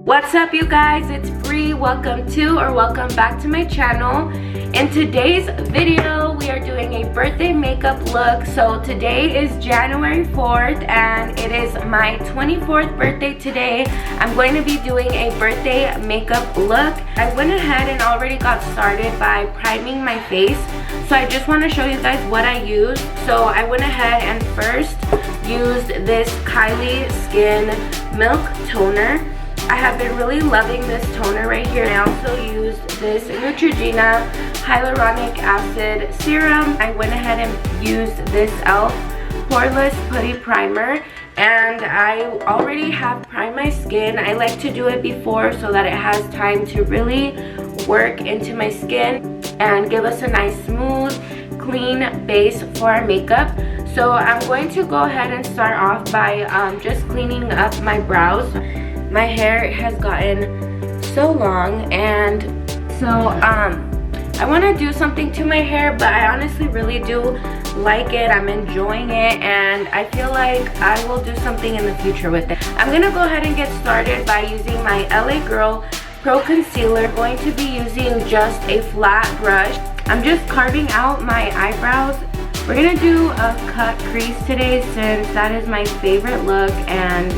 What's up, you guys? It's Bree. Welcome back to my channel. In today's video, we are doing a birthday makeup look. So today is January 4th and it is my 24th birthday today. I'm going to be doing a birthday makeup look. I went ahead and already got started by priming my face. So I just want to show you guys what I used. So I went ahead and first used this Kylie Skin Milk Toner. I have been really loving this toner right here. I also used this Neutrogena Hyaluronic Acid Serum. I went ahead and used this e.l.f. Poreless Putty Primer. And I already have primed my skin. I like to do it before so that it has time to really work into my skin and give us a nice smooth, clean base for our makeup. So I'm going to go ahead and start off by just cleaning up my brows. My hair has gotten so long, and so I want to do something to my hair, but I honestly really do like it. I'm enjoying it, and I feel like I will do something in the future with it. I'm gonna go ahead and get started by using my LA Girl Pro Concealer. I'm going to be using just a flat brush. I'm just carving out my eyebrows. We're gonna do a cut crease today since that is my favorite look, and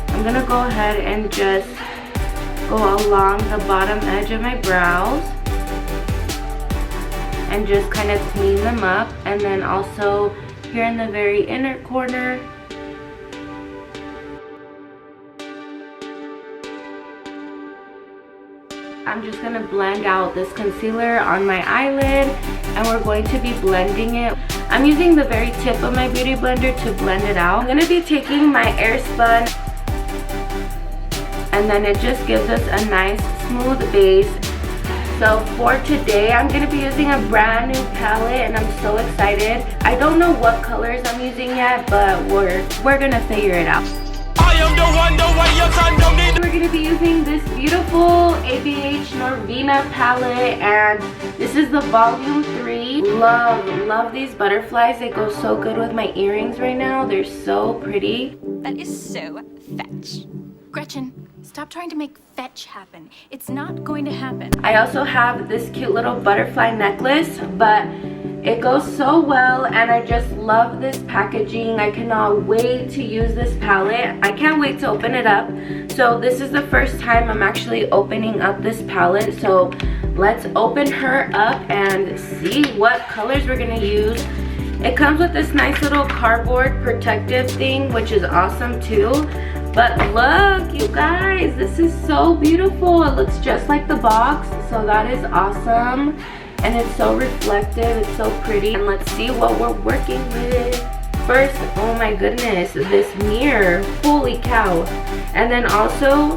I'm gonna go ahead and just go along the bottom edge of my brows and just kind of clean them up, and then also here in the very inner corner. I'm just gonna blend out this concealer on my eyelid, and we're going to be blending it. I'm using the very tip of my beauty blender to blend it out. I'm gonna be taking my Airspun, and then it just gives us a nice smooth base. So for today, I'm going to be using a brand new palette, and I'm so excited. I don't know what colors I'm using yet, but we're going to figure it out. I am the one your son don't need. We're going to be using this beautiful ABH Norvina palette, and this is the volume 3. Love these butterflies. They go so good with my earrings right now. They're so pretty. That is so fetch. Gretchen, stop trying to make fetch happen. It's not going to happen. I also have this cute little butterfly necklace, but it goes so well, and I just love this packaging. I cannot wait to use this palette. I can't wait to open it up. So this is the first time I'm actually opening up this palette. So let's open her up and see what colors we're gonna use. It comes with this nice little cardboard protective thing, which is awesome too. But look, you guys, this is so beautiful. It looks just like the box, so that is awesome. And it's so reflective, it's so pretty. And let's see what we're working with. First, oh my goodness, this mirror, holy cow. And then also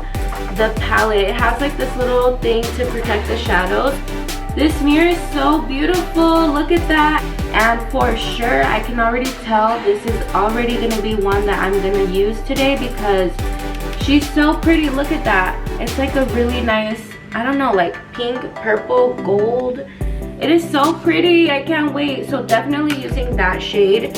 the palette, it has like this little thing to protect the shadows. This mirror is so beautiful, look at that. And for sure, I can already tell this is already gonna be one that I'm gonna use today because she's so pretty. Look at that. It's like a really nice, I don't know, like pink, purple, gold. It is so pretty, I can't wait. So definitely using that shade.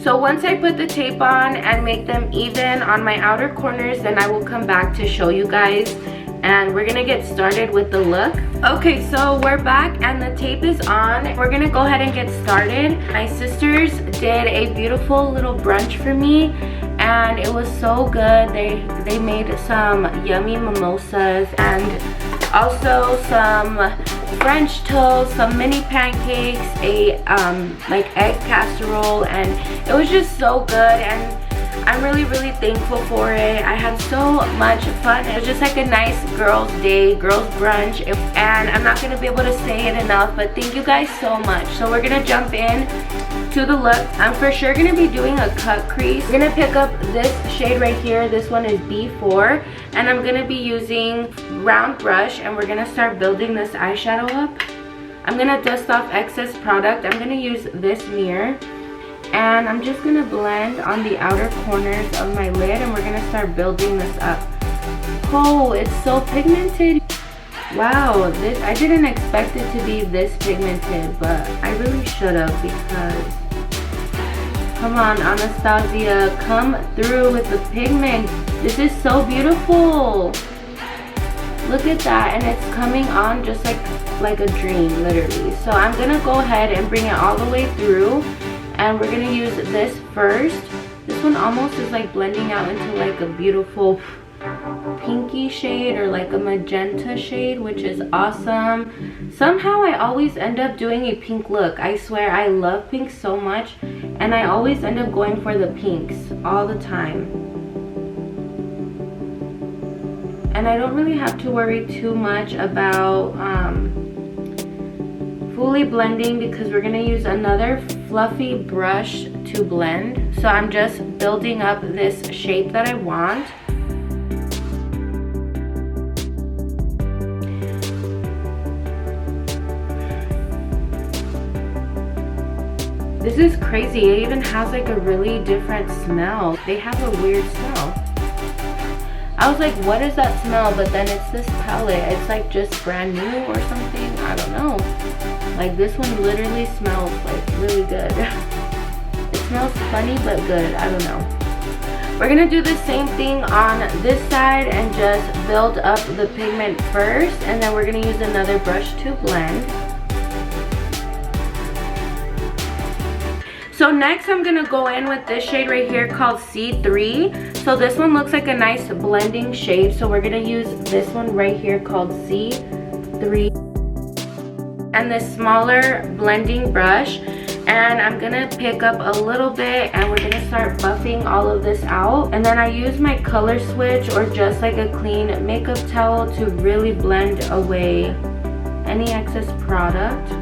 So once I put the tape on and make them even on my outer corners, then I will come back to show you guys. And we're gonna get started with the look. Okay, so we're back and the tape is on. We're gonna go ahead and get started. My sisters did a beautiful little brunch for me, and it was so good. They made some yummy mimosas and also some French toast, some mini pancakes, a like egg casserole, and it was just so good. And I'm really thankful for it. I had so much fun. It was just like a nice girls' day, girls' brunch, and I'm not gonna be able to say it enough, but thank you guys so much. So we're gonna jump in to the look. I'm for sure gonna be doing a cut crease. I'm gonna pick up this shade right here. This one is B4, and I'm gonna be using round brush, and we're gonna start building this eyeshadow up. I'm gonna dust off excess product. I'm gonna use this mirror, and I'm just gonna blend on the outer corners of my lid, and we're gonna start building this up. Oh, it's so pigmented. Wow, this, I didn't expect it to be this pigmented, but I really should have, because come on, Anastasia, come through with the pigment. This is so beautiful. Look at that, and it's coming on just like a dream, literally. So I'm gonna go ahead and bring it all the way through, and we're gonna use this first. This one almost is like blending out into like a beautiful pinky shade or like a magenta shade, which is awesome. Somehow I always end up doing a pink look. I swear, I love pink so much, and I always end up going for the pinks all the time. And I don't really have to worry too much about fully blending, because we're gonna use another fluffy brush to blend. So I'm just building up this shape that I want. This is crazy. It even has like a really different smell. They have a weird smell. I was like, what is that smell? But then it's this palette. It's like just brand new or something. I don't know. Like this one literally smells like really good. It smells funny but good. I don't know. We're gonna do the same thing on this side and just build up the pigment first, and then we're gonna use another brush to blend. So next I'm gonna go in with this shade right here called C3. So this one looks like a nice blending shade. So we're gonna use this one right here called C3. And this smaller blending brush. And I'm gonna pick up a little bit, and we're gonna start buffing all of this out. And then I use my color switch or just like a clean makeup towel to really blend away any excess product.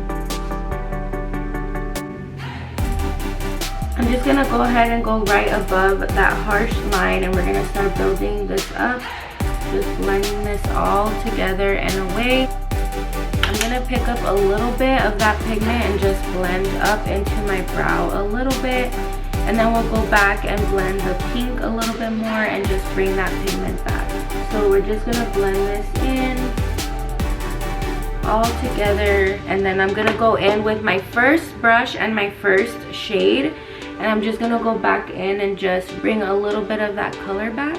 I'm just gonna go ahead and go right above that harsh line, and we're gonna start building this up, just blending this all together and away. I'm gonna pick up a little bit of that pigment and just blend up into my brow a little bit, and then we'll go back and blend the pink a little bit more and just bring that pigment back. So we're just gonna blend this in all together, and then I'm gonna go in with my first brush and my first shade. And I'm just gonna go back in and just bring a little bit of that color back.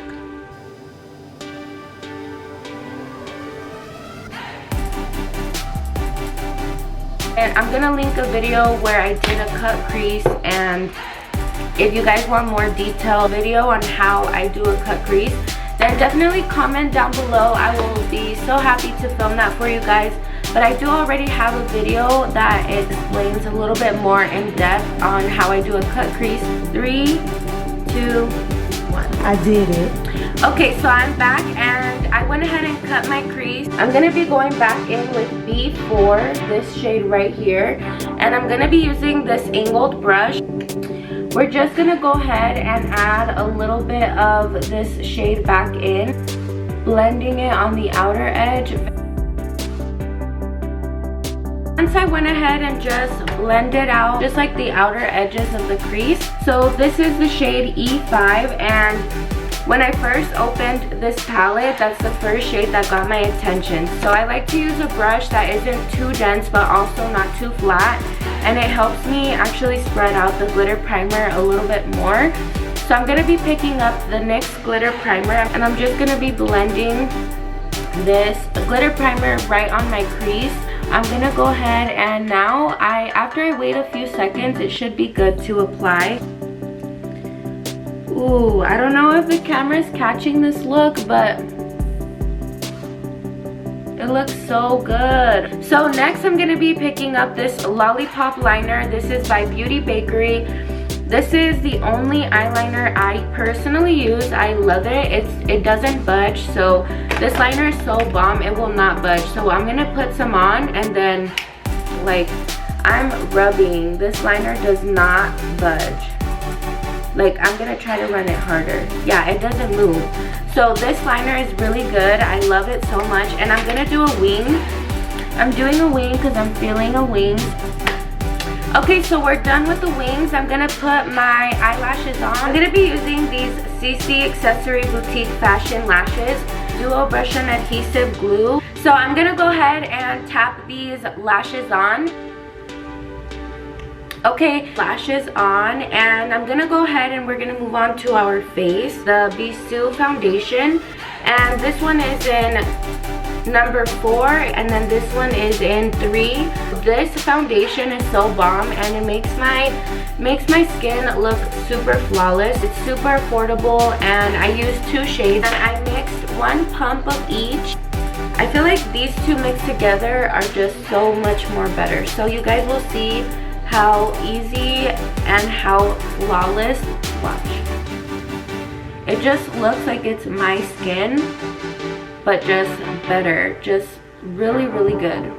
And I'm gonna link a video where I did a cut crease, and if you guys want more detailed video on how I do a cut crease, then definitely comment down below. I will be so happy to film that for you guys. But I do already have a video that explains a little bit more in depth on how I do a cut crease. 3, 2, 1. I did it. Okay, so I'm back and I went ahead and cut my crease. I'm gonna be going back in with B4, this shade right here. And I'm gonna be using this angled brush. We're just gonna go ahead and add a little bit of this shade back in, blending it on the outer edge. Once I went ahead and just blended out just like the outer edges of the crease. So this is the shade E5, and when I first opened this palette, that's the first shade that got my attention. So I like to use a brush that isn't too dense but also not too flat, and it helps me actually spread out the glitter primer a little bit more. So I'm going to be picking up the NYX glitter primer, and I'm just going to be blending this glitter primer right on my crease. I'm gonna go ahead and now after I wait a few seconds, it should be good to apply. Ooh, I don't know if the camera is catching this look, but it looks so good. So next I'm gonna be picking up this lollipop liner. This is by Beauty Bakery. This is the only eyeliner I personally use. I love it. It doesn't budge, so this liner is so bomb, it will not budge. So I'm gonna put some on, and then like I'm rubbing. This liner does not budge. Like I'm gonna try to run it harder. Yeah, it doesn't move. So this liner is really good. I love it so much, and I'm gonna do a wing. I'm doing a wing because I'm feeling a wing. Okay, so we're done with the wings. I'm gonna put my eyelashes on. I'm gonna be using these CC Accessory Boutique Fashion Lashes, Duo Brush and Adhesive Glue. So I'm gonna go ahead and tap these lashes on. Okay, lashes on, and I'm gonna go ahead and we're gonna move on to our face, the Bisou foundation, and this one is in number 4, and then this one is in 3. This foundation is so bomb, and it makes my skin look super flawless. It's super affordable, and I use 2 shades, and I mixed 1 pump of each. I feel like these 2 mixed together are just so much more better. So you guys will see how easy and how flawless. Watch. It just looks like it's my skin, but just better. Just really, really good.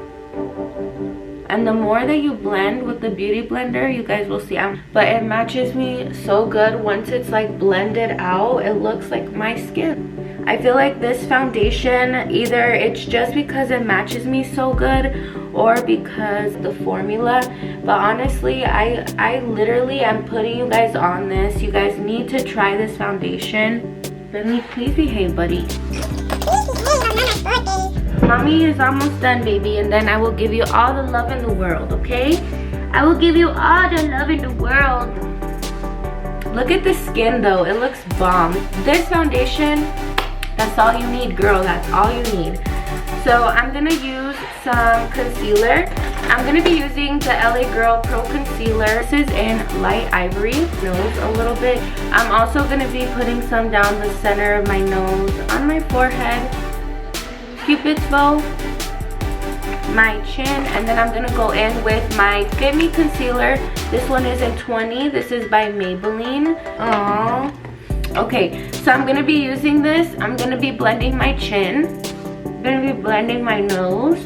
And the more that you blend with the beauty blender, you guys will see. But it matches me so good. Once it's like blended out, it looks like my skin. I feel like this foundation, either it's just because it matches me so good or because the formula, but honestly, I literally am putting you guys on this. You guys need to try this foundation. Bentley, please behave, buddy. Mommy is almost done, baby, and then I will give you all the love in the world, okay? I will give you all the love in the world. Look at the skin though, it looks bomb. This foundation, that's all you need, girl, that's all you need. So I'm gonna use some concealer. I'm gonna be using the LA Girl Pro Concealer. This is in light ivory, nose a little bit. I'm also gonna be putting some down the center of my nose, on my forehead, Cupid's bow, my chin, and then I'm gonna go in with my Fit Me Concealer. This one is in 20. This is by Maybelline. Aww. Okay, so I'm gonna be using this. I'm gonna be blending my chin. I'm gonna be blending my nose.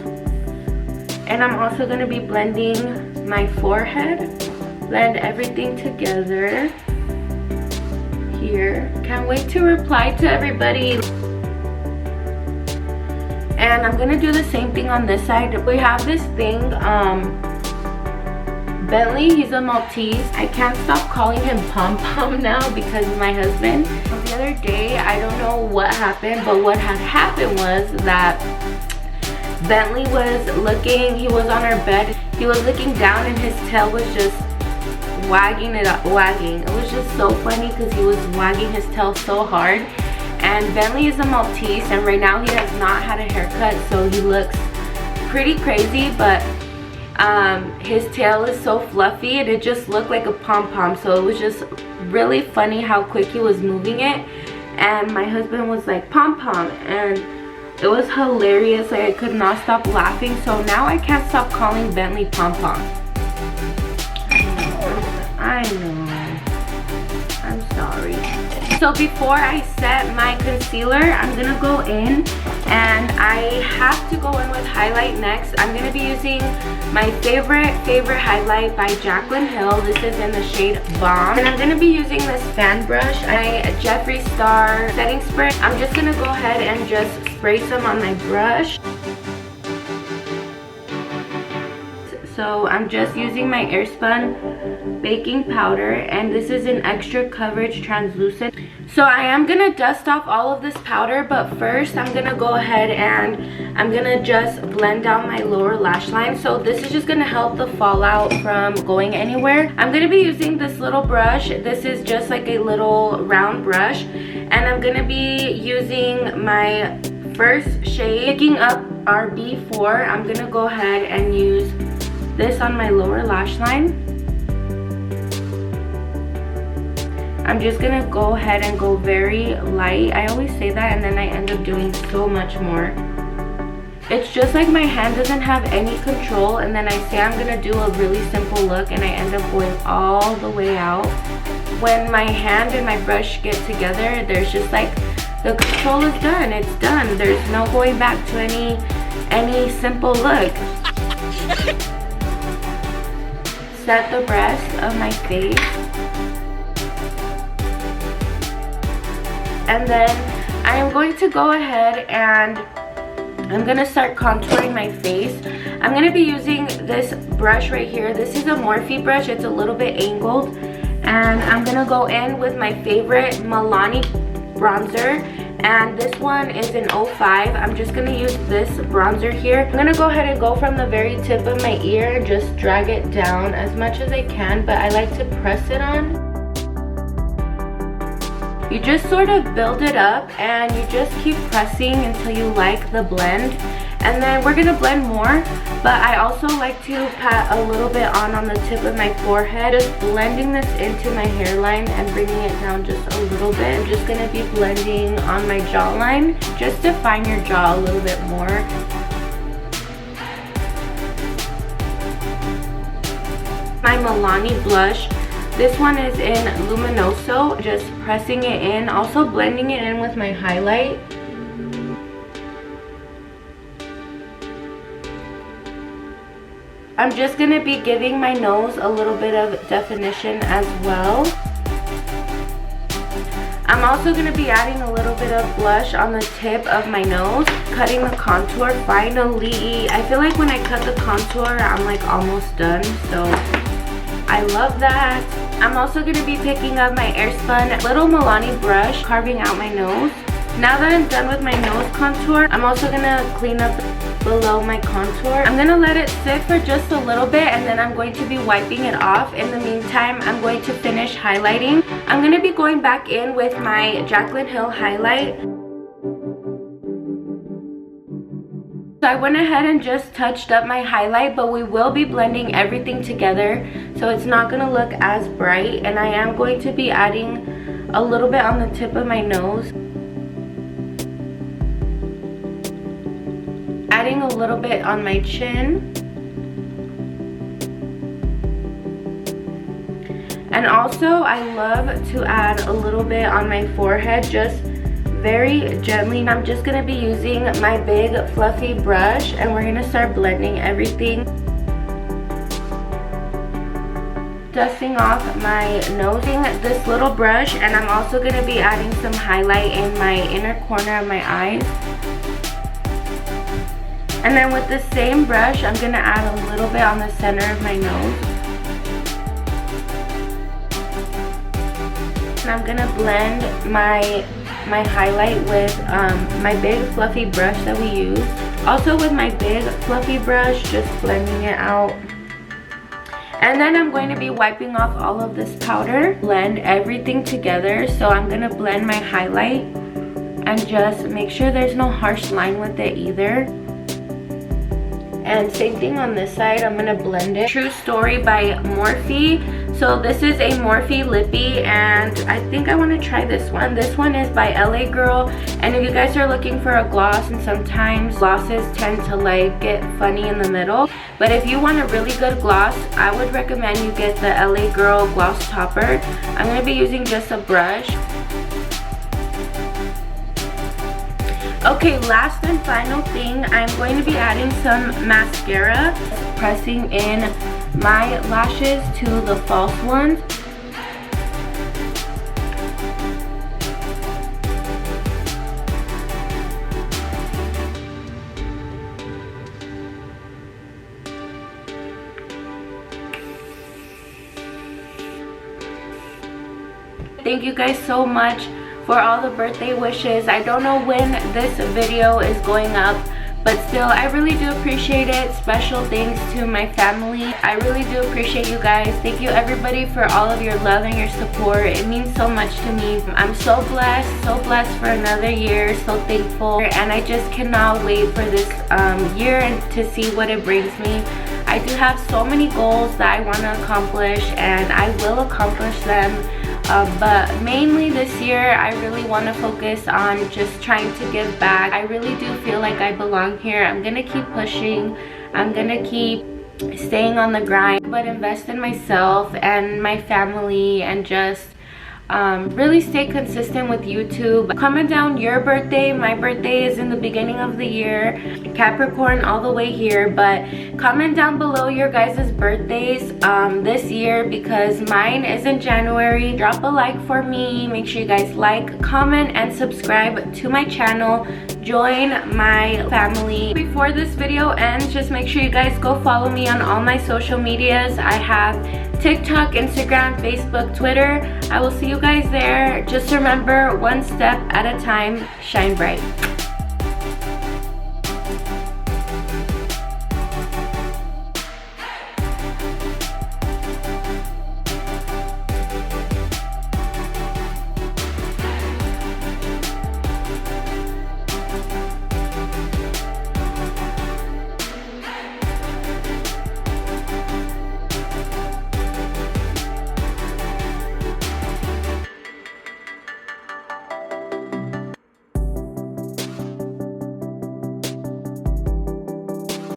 And I'm also gonna be blending my forehead. Blend everything together. Here. Can't wait to reply to everybody. And I'm gonna do the same thing on this side. We have this thing, Bentley, he's a Maltese. I can't stop calling him Pom Pom now because of my husband. The other day, I don't know what happened, but what had happened was that Bentley was looking, he was on our bed, he was looking down and his tail was just wagging. It was just so funny because he was wagging his tail so hard. And Bentley is a Maltese, and right now he has not had a haircut, so he looks pretty crazy, but his tail is so fluffy and it just looked like a pom-pom. So it was just really funny how quick he was moving it, and my husband was like, pom-pom, and it was hilarious. Like, I could not stop laughing. So now I can't stop calling Bentley pom-pom. I know. I'm sorry. So before I set my concealer, I'm gonna go in, and I have to go in with highlight next. I'm gonna be using my favorite highlight by Jaclyn Hill. This is in the shade Bomb. And I'm gonna be using this fan brush, my Jeffree Star setting spray. I'm just gonna go ahead and just spray some on my brush. So I'm just using my Airspun baking powder, and this is an extra coverage translucent. So I am gonna dust off all of this powder, but first I'm gonna go ahead and I'm gonna just blend down my lower lash line. So this is just gonna help the fallout from going anywhere. I'm gonna be using this little brush. This is just like a little round brush, and I'm gonna be using my first shade, picking up our B4. I'm gonna go ahead and use this on my lower lash line. I'm just gonna go ahead and go very light. I always say that and then I end up doing so much more. It's just like my hand doesn't have any control, and then I say I'm gonna do a really simple look and I end up going all the way out. When my hand and my brush get together, there's just like, the control is done, it's done. There's no going back to any simple look. Set the rest of my face, and then I am going to go ahead and I'm gonna start contouring my face. I'm gonna be using this brush right here. This is a Morphe brush. It's a little bit angled, and I'm gonna go in with my favorite Milani bronzer, and this one is in 05. I'm just gonna use this bronzer here. I'm gonna go ahead and go from the very tip of my ear and just drag it down as much as I can, but I like to press it on. You just sort of build it up and you just keep pressing until you like the blend. And then we're gonna blend more, but I also like to pat a little bit on the tip of my forehead, just blending this into my hairline and bringing it down just a little bit. I'm just gonna be blending on my jawline, just define your jaw a little bit more. My Milani blush, this one is in Luminoso, just pressing it in, also blending it in with my highlight. I'm just going to be giving my nose a little bit of definition as well. I'm also going to be adding a little bit of blush on the tip of my nose, cutting the contour finally. I feel like when I cut the contour, I'm like almost done, so I love that. I'm also going to be picking up my Airspun little Milani brush, carving out my nose. Now that I'm done with my nose contour, I'm also going to clean up below my contour. I'm going to let it sit for just a little bit and then I'm going to be wiping it off. In the meantime, I'm going to finish highlighting. I'm going to be going back in with my Jaclyn Hill highlight. So I went ahead and just touched up my highlight, but we will be blending everything together so it's not going to look as bright. And I am going to be adding a little bit on the tip of my nose. Adding a little bit on my chin. And also I love to add a little bit on my forehead, just very gently. I'm just going to be using my big fluffy brush and we're going to start blending everything. Dusting off my nose with this little brush, and I'm also going to be adding some highlight in my inner corner of my eyes. And then with the same brush, I'm going to add a little bit on the center of my nose. And I'm going to blend my highlight with my big fluffy brush that we used. Also with my big fluffy brush, just blending it out. And then I'm going to be wiping off all of this powder. Blend everything together. So I'm going to blend my highlight and just make sure there's no harsh line with it either. And same thing on this side, I'm gonna blend it. True Story by Morphe. So this is a Morphe lippy and I think I want to try this one. This one is by LA Girl, and if you guys are looking for a gloss, and sometimes glosses tend to like get funny in the middle, but if you want a really good gloss, I would recommend you get the LA Girl gloss topper. I'm gonna be using just a brush. Okay, last and final thing, I'm going to be adding some mascara, pressing in my lashes to the false ones. Thank you guys so much for all the birthday wishes. I don't know when this video is going up, but still, I really do appreciate it. Special thanks to my family. I really do appreciate you guys. Thank you everybody for all of your love and your support. It means so much to me. I'm so blessed for another year, so thankful, and I just cannot wait for this year and to see what it brings me. I do have so many goals that I want to accomplish, and I will accomplish them. But mainly this year, I really want to focus on just trying to give back. I really do feel like I belong here. I'm going to keep pushing. I'm going to keep staying on the grind, but invest in myself and my family, and just really stay consistent with YouTube. Comment down your birthday. My birthday is in the beginning of the year, Capricorn all the way here, but comment down below your guys' birthdays this year, because mine is in January. Drop a like for me. Make sure you guys like, comment, and subscribe to my channel. Join my family. Before this video ends, just make sure you guys go follow me on all my social medias. I have TikTok, Instagram, Facebook, Twitter. I will see you guys there. Just remember, one step at a time. Shine bright.